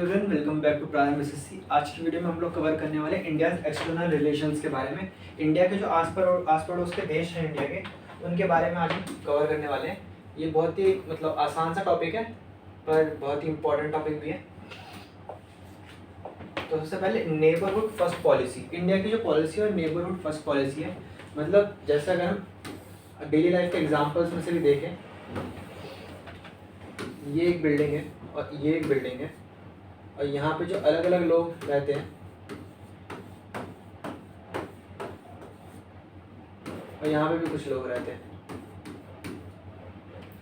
Everyone, welcome back to prime SSC. आज की video में हम लोग कवर करने वाले इंडिया एक्सटर्नल रिलेशंस के बारे में। इंडिया के जो आस पड़ोस के देश हैं इंडिया के, उनके बारे में आज हम कवर करने वाले हैं। ये बहुत ही आसान सा टॉपिक है, पर बहुत ही इम्पोर्टेंट टॉपिक भी है। तो सबसे पहले नेबरहुड फर्स्ट पॉलिसी। इंडिया की जो पॉलिसी है नेबरहुड फर्स्ट पॉलिसी है। जैसे अगर हम डेली लाइफ के एग्जाम्पल्स में से भी देखें, ये एक बिल्डिंग है और ये एक बिल्डिंग है, और यहाँ पे जो अलग अलग लोग रहते हैं, और यहाँ पे भी कुछ लोग रहते हैं।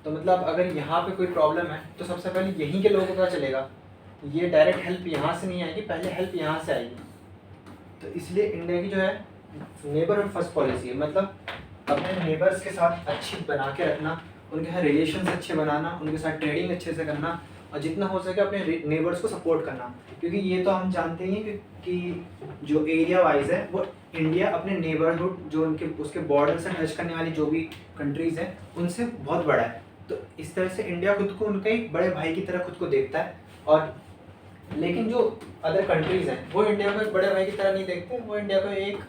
तो अगर यहाँ पे कोई प्रॉब्लम है तो सबसे पहले यहीं के लोगों को पता चलेगा। ये डायरेक्ट हेल्प यहाँ से नहीं आएगी, पहले हेल्प यहाँ से आएगी। तो इसलिए इंडिया की जो है नेबरहुड फर्स्ट पॉलिसी है, अपने नेबर्स के साथ अच्छी बना के रखना, उनके साथ रिलेशंस अच्छे बनाना, उनके साथ ट्रेडिंग अच्छे से करना, और जितना हो सके अपने नेबर्स को सपोर्ट करना। क्योंकि ये तो हम जानते ही हैं कि जो एरिया वाइज है वो इंडिया अपने नेबरहुड जो उसके बॉर्डर से टच करने वाली जो भी कंट्रीज़ हैं उनसे बहुत बड़ा है। तो इस तरह से इंडिया खुद को उनके एक बड़े भाई की तरह खुद को देखता है। और लेकिन जो अदर कंट्रीज़ हैं वो इंडिया को एक बड़े भाई की तरह नहीं देखते, वो इंडिया को एक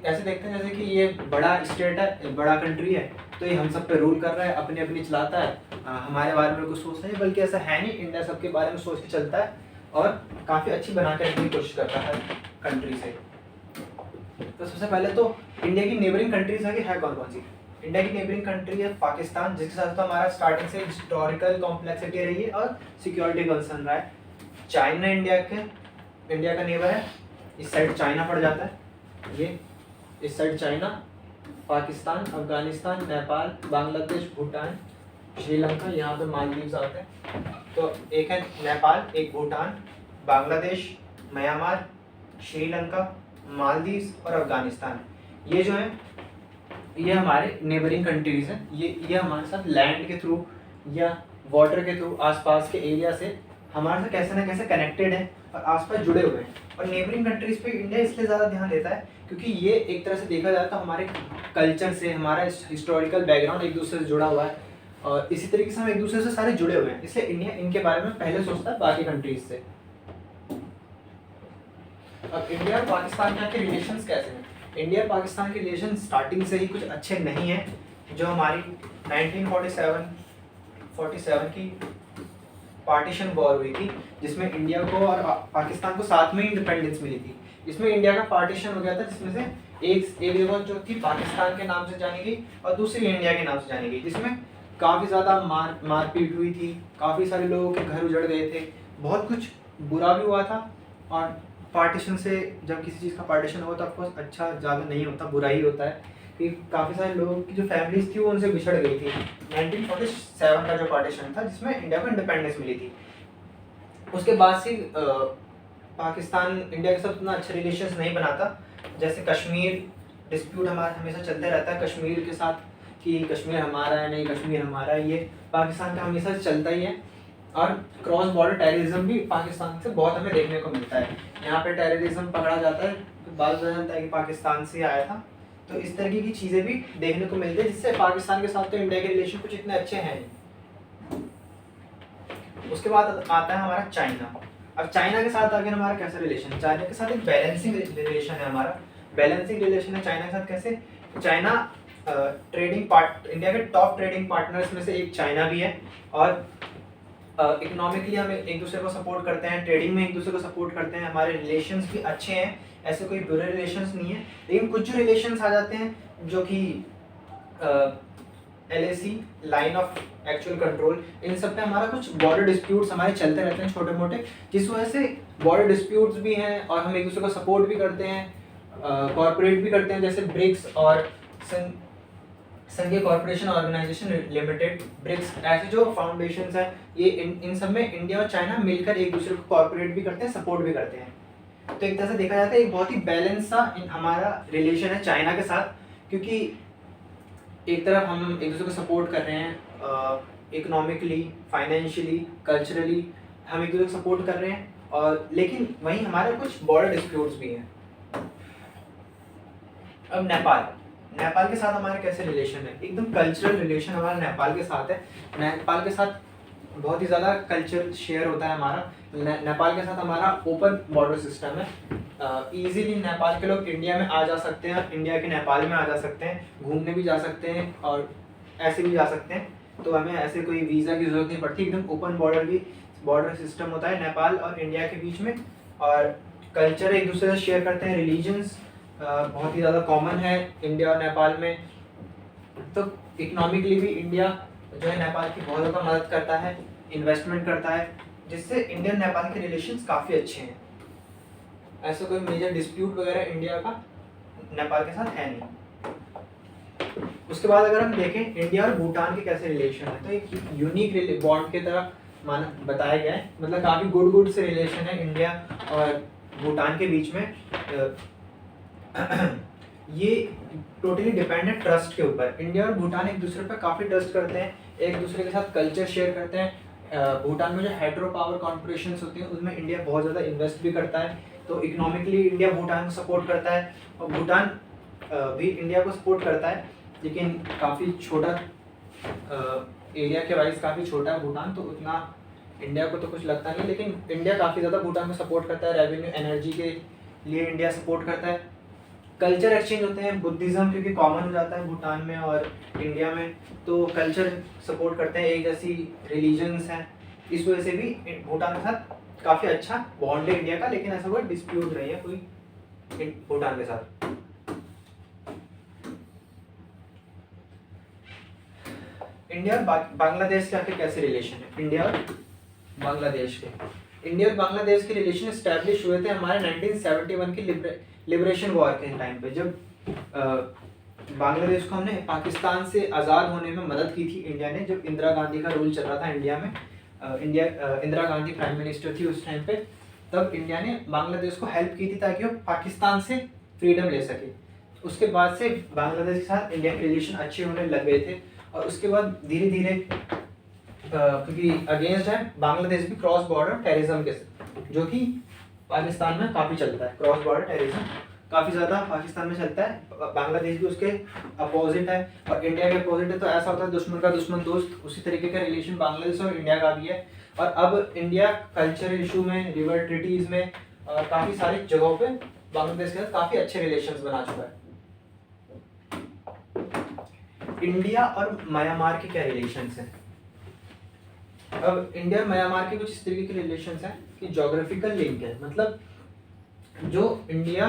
ऐसे देखते हैं जैसे कि ये बड़ा स्टेट है, बड़ा कंट्री है, तो ये हम सब पे रूल कर रहा है, अपनी अपनी चलाता है, हमारे बारे में कुछ सोचता है। बल्कि ऐसा है नहीं, इंडिया सबके बारे में सोच के चलता है और काफ़ी अच्छी बना के रखने की कोशिश करता है कंट्री से। तो सबसे पहले तो इंडिया की नेबरिंग कंट्रीज है कौन कौन सी। इंडिया की नेबरिंग कंट्री है पाकिस्तान, जिसके साथ तो हमारा स्टार्टिंग से हिस्टोरिकल कॉम्प्लेक्सिटी रही है और सिक्योरिटी कंसर्न रहा है। चाइना इंडिया का नेबर है, इस साइड चाइना पड़ जाता है, ये इस साइड चाइना, पाकिस्तान, अफगानिस्तान, नेपाल, बांग्लादेश, भूटान, श्रीलंका, यहाँ पे मालदीव्स आते हैं। तो एक है नेपाल, एक भूटान, बांग्लादेश, म्यांमार, श्रीलंका, मालदीव्स और अफगानिस्तान। ये जो है ये हमारे नेबरिंग कंट्रीज हैं। ये हमारे साथ लैंड के थ्रू या वाटर के थ्रू आसपास के एरिया से हमारे से कैसे ना कैसे कनेक्टेड है और आसपास जुड़े हुए हैं। और नेबरिंग कंट्रीज पे इंडिया इसलिए ज़्यादा ध्यान देता है क्योंकि ये एक तरह से देखा जाए तो हमारे कल्चर से, हमारा हिस्टोरिकल बैकग्राउंड एक दूसरे से जुड़ा हुआ है, और इसी तरीके से हम एक दूसरे से सारे जुड़े हुए हैं। इसलिए इंडिया इनके बारे में पहले सोचता है बाकी कंट्रीज से। अब इंडिया और पाकिस्तान के रिलेशंस कैसे हैं। इंडिया और पाकिस्तान के रिलेशन स्टार्टिंग से ही कुछ अच्छे नहीं हैं। जो हमारी 1947 की पार्टीशन वॉर हुई थी, जिसमें इंडिया को और पाकिस्तान को साथ में इंडिपेंडेंस मिली थी, इसमें इंडिया का पार्टीशन हो गया था, जिसमें से एक जगह जो थी पाकिस्तान के नाम से जानी गई और दूसरी इंडिया के नाम से जानी गई, जिसमें काफ़ी ज़्यादा मारपीट हुई थी, काफ़ी सारे लोगों के घर उजड़ गए थे, बहुत कुछ बुरा भी हुआ था। और पार्टीशन से जब किसी चीज़ का पार्टीशन हो तो ऑफकोर्स अच्छा ज़्यादा नहीं होता, बुरा ही होता है कि काफ़ी सारे लोगों की जो फैमिलीज थी वो उनसे बिछड़ गई थी। 1947 का जो पार्टीशन था जिसमें इंडिया को इंडिपेंडेंस मिली थी, उसके बाद से पाकिस्तान इंडिया के साथ उतना अच्छे रिलेशंस नहीं बनाता। जैसे कश्मीर डिस्प्यूट हमारा हमेशा चलते रहता है कश्मीर के साथ, कि कश्मीर हमारा है, नहीं कश्मीर हमारा है, ये पाकिस्तान का हमेशा चलता ही है। और क्रॉस बॉर्डर टेररिज्म भी पाकिस्तान से बहुत हमें देखने को मिलता है। यहाँ पे टेररिज्म पकड़ा जाता है, बाद में जानता है कि पाकिस्तान से आया था। तो इस तरीके की चीज़ें भी देखने को मिलती है, जिससे पाकिस्तान के साथ तो इंडिया के रिलेशन कुछ इतने अच्छे हैं नहीं। उसके बाद आता है हमारा चाइना। अब चाइना के साथ आगे हमारा कैसा रिलेशन। चाइना के साथ एक बैलेंसिंग रिलेशन है हमारा। बैलेंसिंग रिलेशन है चाइना के साथ कैसे। चाइना इंडिया के टॉप ट्रेडिंग पार्टनर्स में से एक चाइना भी है, और इकोनॉमिकली हम एक दूसरे को सपोर्ट करते हैं, ट्रेडिंग में एक दूसरे को सपोर्ट करते हैं, हमारे रिलेशंस भी अच्छे हैं, ऐसे कोई बुरे रिलेशंस नहीं है। लेकिन कुछ जो रिलेशंस आ जाते हैं जो कि LAC, line of actual control, इन सब पे हमारा कुछ बॉर्डर डिस्प्यूट्स हमारे चलते रहते हैं छोटे मोटे, जिस वजह से बॉर्डर डिस्प्यूट्स भी हैं और हम एक दूसरे को सपोर्ट भी करते हैं, कॉर्पोरेट भी करते हैं। जैसे ब्रिक्स और संघीय कॉर्पोरेशन ऑर्गेनाइजेशन लिमिटेड, ब्रिक्स, ऐसे जो फाउंडेशंस हैं, ये इन सब में इंडिया और चाइना मिलकर एक दूसरे को कॉर्पोरेट भी करते हैं, सपोर्ट भी करते हैं। तो एक तरह से देखा जाता है एक बहुत ही बैलेंस सा हमारा रिलेशन है चाइना के साथ, क्योंकि एक तरफ हम एक दूसरे को सपोर्ट कर रहे हैं, इकोनॉमिकली, फाइनेंशियली, कल्चरली हम एक दूसरे को सपोर्ट कर रहे हैं, और लेकिन वहीं हमारे कुछ बॉर्डर डिस्प्यूट्स भी हैं। अब नेपाल के साथ हमारे कैसे रिलेशन है। एकदम कल्चरल रिलेशन हमारा नेपाल के साथ है। नेपाल के साथ बहुत ही ज़्यादा कल्चर शेयर होता है हमारा। नेपाल के साथ हमारा ओपन बॉर्डर सिस्टम है। इजीली नेपाल के लोग इंडिया में आ जा सकते हैं, इंडिया के नेपाल में आ जा सकते हैं, घूमने भी जा सकते हैं और ऐसे भी जा सकते हैं। तो हमें ऐसे कोई वीज़ा की ज़रूरत नहीं पड़ती, एकदम ओपन बॉर्डर सिस्टम होता है नेपाल और इंडिया के बीच में। और कल्चर एक दूसरे से शेयर करते हैं, रिलीजन्स बहुत ही ज़्यादा कॉमन है इंडिया और नेपाल में। तो इकोनॉमिकली भी इंडिया जो है नेपाल की बहुत ज़्यादा मदद करता है, इन्वेस्टमेंट करता है, जिससे इंडियन नेपाल के रिलेशंस काफ़ी अच्छे हैं। ऐसा कोई मेजर डिस्प्यूट वगैरह इंडिया का नेपाल के साथ है नहीं। उसके बाद अगर हम देखें इंडिया और भूटान के कैसे रिलेशन है, तो एक यूनिक बॉन्ड की तरह माना बताया गया है। मतलब काफ़ी गुड से रिलेशन है इंडिया और भूटान के बीच में। ये टोटली डिपेंड है ट्रस्ट के ऊपर। इंडिया और भूटान एक दूसरे पर काफ़ी ट्रस्ट करते हैं, एक दूसरे के साथ कल्चर शेयर करते हैं। भूटान में जो हाइड्रो पावर कॉर्पोरेशंस होती हैं उसमें इंडिया बहुत ज़्यादा इन्वेस्ट भी करता है। तो इकोनॉमिकली इंडिया भूटान को सपोर्ट करता है और भूटान भी इंडिया को सपोर्ट करता है, लेकिन काफ़ी छोटा एरिया के वाइज काफ़ी छोटा है भूटान, तो उतना इंडिया को तो कुछ लगता नहीं। लेकिन इंडिया काफ़ी ज़्यादा भूटान को सपोर्ट करता है, रेवेन्यू एनर्जी के लिए इंडिया सपोर्ट करता है। कल्चर एक्सचेंज होते हैं, बुद्धिज़्म क्योंकि कॉमन हो जाता है भूटान में और इंडिया में, तो कल्चर सपोर्ट करते हैं, एक जैसी रिलीजन्स हैं, इस वजह से भी भूटान के साथ काफ़ी अच्छा बॉन्ड है इंडिया का। लेकिन ऐसा कोई डिस्प्यूट नहीं है कोई भूटान के साथ। इंडिया और बांग्लादेश के आखिर कैसे रिलेशन है? इंडिया और बांग्लादेश के रिलेशन इस्टेब्लिश हुए थे हमारे 1971 के लिबरेशन वॉर के टाइम पे, जब बांग्लादेश को हमने पाकिस्तान से आज़ाद होने में मदद की थी इंडिया ने। जब इंदिरा गांधी का रूल चल रहा था इंडिया में, इंदिरा गांधी प्राइम मिनिस्टर थी उस टाइम पे, तब इंडिया ने बांग्लादेश को हेल्प की थी ताकि वो पाकिस्तान से फ्रीडम ले सके। उसके बाद से बांग्लादेश के साथ इंडिया के रिलेशन अच्छे होने लग गए थे। और उसके बाद धीरे धीरे क्योंकि अगेंस्ट है बांग्लादेश भी क्रॉस बॉर्डर टेररिज्म के, जो कि पाकिस्तान में काफ़ी चलता है। क्रॉस बॉर्डर टेररिज्म काफ़ी ज़्यादा पाकिस्तान में चलता है, बांग्लादेश भी उसके अपोजिट है और इंडिया के अपोजिट है। तो ऐसा होता है दुश्मन का दुश्मन दोस्त, उसी तरीके का रिलेशन बांग्लादेश और इंडिया का भी है। और अब इंडिया कल्चर इशू में, रिवर ट्रीटीज़ में, काफ़ी सारी जगहों पे बांग्लादेश के साथ काफ़ी अच्छे रिलेशंस बना चुका है। इंडिया और म्यांमार के क्या रिलेशंस हैं? अब इंडिया और म्यांमार के कुछ इस तरीके के रिलेशंस हैं कि ज्योग्राफिकल लिंक है। मतलब जो इंडिया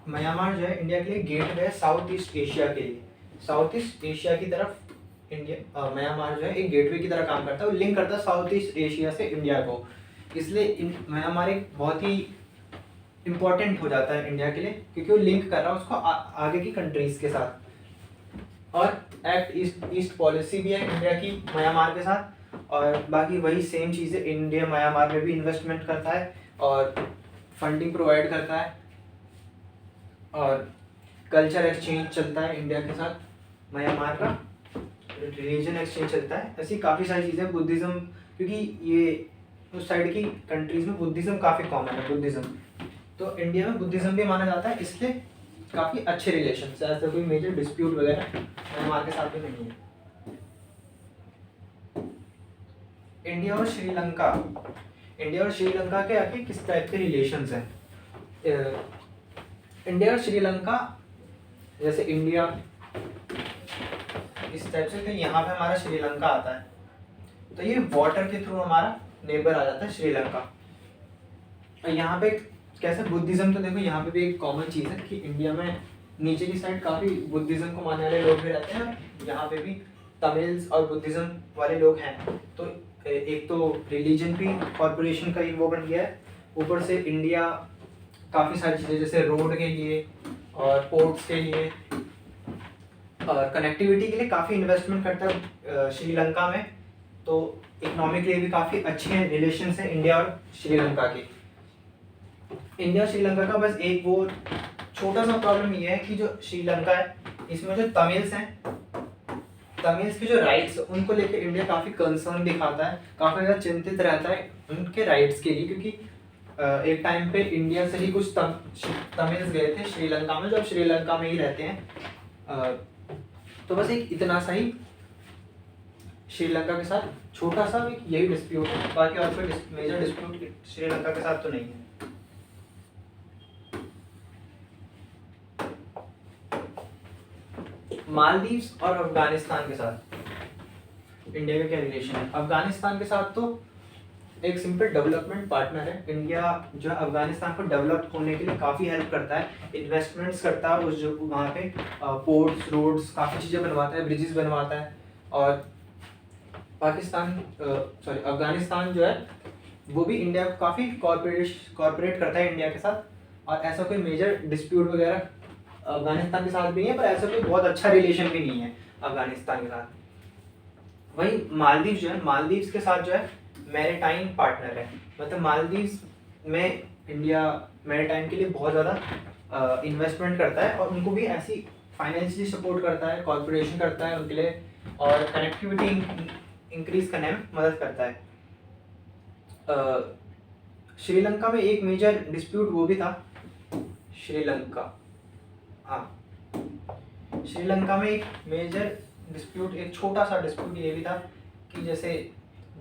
म्यांमार जो है इंडिया के लिए गेट है साउथ ईस्ट एशिया के लिए। साउथ ईस्ट एशिया की तरफ इंडिया म्यांमार जो है एक गेटवे की तरह काम करता है, वो लिंक करता है साउथ ईस्ट एशिया से इंडिया को। इसलिए म्यांमार एक बहुत ही इम्पोर्टेंट हो जाता है इंडिया के लिए, क्योंकि वो लिंक कर रहा है उसको आगे की कंट्रीज़ के साथ। और एक्ट ईस्ट पॉलिसी भी है इंडिया की म्यांमार के साथ। और बाकी वही सेम चीज़ें, इंडिया म्यांमार में भी इन्वेस्टमेंट करता है और फंडिंग प्रोवाइड करता है और कल्चर एक्सचेंज चलता है इंडिया के साथ म्यांमार का, रिलीजन एक्सचेंज चलता है। ऐसी काफ़ी सारी चीज़ें, बुद्धिज़्म, क्योंकि ये उस साइड की कंट्रीज़ में बुद्धिज़्म काफ़ी कॉमन है बुद्धिज़्म, तो इंडिया में बुद्धिज़्म भी माना जाता है। इसलिए काफ़ी अच्छे रिलेशन, ऐसा कोई मेजर डिस्प्यूट वगैरह म्यांमार के साथ भी नहीं है। इंडिया और श्रीलंका के आखिर किस टाइप के रिलेशंस हैं? इंडिया और श्रीलंका, जैसे इंडिया इस टाइप से, तो यहाँ पे हमारा श्रीलंका आता है, तो ये वाटर के थ्रू हमारा नेबर आ जाता है श्रीलंका। और यहाँ पे कैसे बुद्धिज़्म, तो देखो यहाँ पे भी एक कॉमन चीज़ है कि इंडिया में नीचे की साइड काफ़ी बुद्धिज़्म को मानने वाले लोग भी रहते हैं, यहाँ पे भी तमिल्स और बुद्धिज़्म वाले लोग हैं। तो एक तो रिलीजन भी कॉर्पोरेशन का वो बन गया है, ऊपर से इंडिया काफ़ी सारी चीज़ें जैसे रोड के लिए और पोर्ट्स के लिए और कनेक्टिविटी के लिए काफ़ी इन्वेस्टमेंट करता है श्रीलंका में। तो इकोनॉमिकली भी काफ़ी अच्छे रिलेशंस हैं इंडिया और श्रीलंका के। इंडिया श्रीलंका का बस एक वो छोटा सा प्रॉब्लम ये है कि जो श्रीलंका है इसमें जो तमिल्स हैं, तमिल्स के जो राइट्स उनको लेकर इंडिया काफ़ी कंसर्न दिखाता है, काफ़ी ज़्यादा चिंतित रहता है उनके राइट्स के लिए। क्योंकि एक टाइम पे इंडिया से ही कुछ तमिल्स गए थे श्रीलंका में, जो अब श्रीलंका में ही रहते हैं। तो बस एक इतना सा ही श्रीलंका के साथ छोटा सा एक यही डिस्प्यूट है, बाकी और कोई मेजर डिस्प्यूट श्रीलंका के साथ तो नहीं है। मालदीव्स और अफगानिस्तान के साथ इंडिया का क्या रिलेशन है? अफगानिस्तान के साथ तो एक सिंपल डेवलपमेंट पार्टनर है। इंडिया जो है अफगानिस्तान को डेवलप होने के लिए काफ़ी हेल्प करता है, इन्वेस्टमेंट्स करता है उस जो वहाँ पे पोर्ट्स, रोड्स, काफ़ी चीज़ें बनवाता है, ब्रिजेस बनवाता है। और अफगानिस्तान जो है वो भी इंडिया को काफ़ी कॉर्पोरेट करता है इंडिया के साथ। और ऐसा कोई मेजर डिस्प्यूट वगैरह अफगानिस्तान के साथ भी नहीं है, पर ऐसा कोई बहुत अच्छा रिलेशन भी नहीं है अफगानिस्तान के साथ। वहीं मालदीव जो है, मालदीव्स के साथ जो है मैरीटाइम पार्टनर है, मतलब मालदीव्स में इंडिया मैरीटाइम के लिए बहुत ज़्यादा इन्वेस्टमेंट करता है और उनको भी ऐसी फाइनेंशियली सपोर्ट करता है, कॉर्पोरेशन करता है उनके लिए, और कनेक्टिविटी इंक्रीज करने में मदद करता है। श्रीलंका में एक मेजर डिस्प्यूट वो भी था, श्रीलंका में एक मेजर डिस्प्यूट, एक छोटा सा डिस्प्यूट ये भी था कि जैसे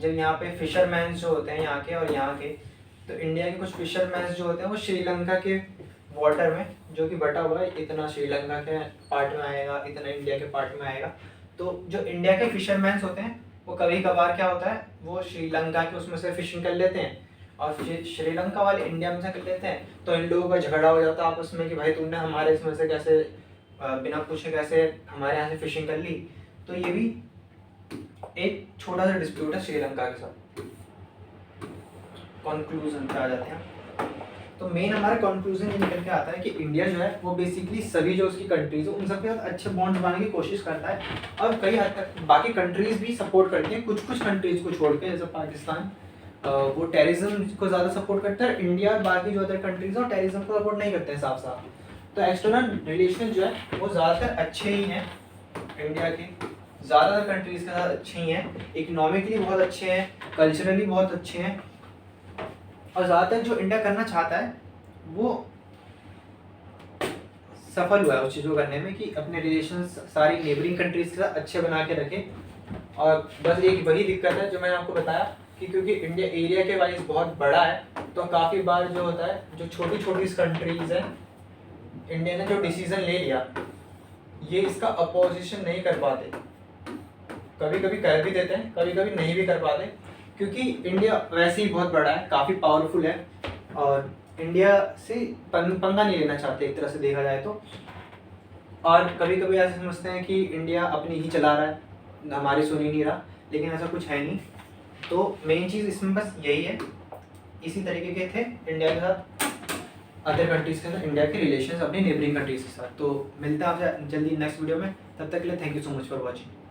जब यहाँ पे फिशरमैन जो होते हैं यहाँ के और यहाँ के, तो इंडिया के कुछ फिशरमैन जो होते हैं वो श्रीलंका के वाटर में, जो कि बटा हुआ है, इतना श्रीलंका के पार्ट में आएगा, इतना इंडिया के पार्ट में आएगा। तो जो इंडिया के फिशरमैन होते हैं वो कभी कभार क्या होता है, वो श्रीलंका के उसमें से फिशिंग कर लेते हैं और श्रीलंका वाले इंडिया में से कर लेते हैं। तो इन लोगों का झगड़ा हो जाता है आपस में कि भाई तुमने हमारे इसमें से कैसे बिना पूछे कैसे हमारे यहाँ से फिशिंग कर ली। तो ये भी एक छोटा सा डिस्प्यूट है श्रीलंका के साथ। कंक्लूजन पे आ जाते हैं। तो मेन हमारा कंक्लूजन ये निकल के आता है कि इंडिया जो है वो बेसिकली सभी जो उसकी कंट्रीज है उन सबके साथ अच्छे बॉन्ड बनाने की कोशिश करता है, और कई हद तक बाकी कंट्रीज भी सपोर्ट करती हैं, कुछ कंट्रीज को छोड़ के, जैसे पाकिस्तान वो टेररिज्म को ज़्यादा सपोर्ट करता है। इंडिया बाकी जो अदर कंट्रीज हैं टेररिज्म को सपोर्ट नहीं करते हैं साफ साफ। तो एक्सटर्नल रिलेशन जो है वो ज़्यादातर अच्छे ही हैं, इंडिया के ज़्यादातर कंट्रीज के साथ अच्छे ही हैं, इकोनॉमिकली बहुत अच्छे हैं, कल्चरली बहुत अच्छे हैं। और ज़्यादातर जो इंडिया करना चाहता है वो सफल हुआ है उस चीज़ को करने में कि अपने रिलेशंस सारी नेबरिंग कंट्रीज के साथ अच्छे बना के रखे। और बस एक वही दिक्कत है जो मैंने आपको बताया कि क्योंकि इंडिया एरिया के वाइज बहुत बड़ा है, तो काफ़ी बार जो होता है जो छोटी छोटी कंट्रीज हैं, इंडिया ने जो डिसीजन ले लिया ये इसका अपोजिशन नहीं कर पाते, कभी कभी कर भी देते हैं, कभी कभी नहीं भी कर पाते, क्योंकि इंडिया वैसे ही बहुत बड़ा है, काफ़ी पावरफुल है और इंडिया से पंगा नहीं लेना चाहते एक तरह से देखा जाए तो। और कभी कभी ऐसे समझते हैं कि इंडिया अपनी ही चला रहा है, हमारी सुन ही नहीं रहा, लेकिन ऐसा कुछ है नहीं। तो मेन चीज़ इसमें बस यही है, इसी तरीके के थे इंडिया के साथ अदर कंट्रीज़ के साथ इंडिया के रिलेशंस अपनी नेबरिंग कंट्रीज़ के साथ। तो मिलते हैं आपसे जल्दी नेक्स्ट वीडियो में, तब तक के लिए thank you so much for watching.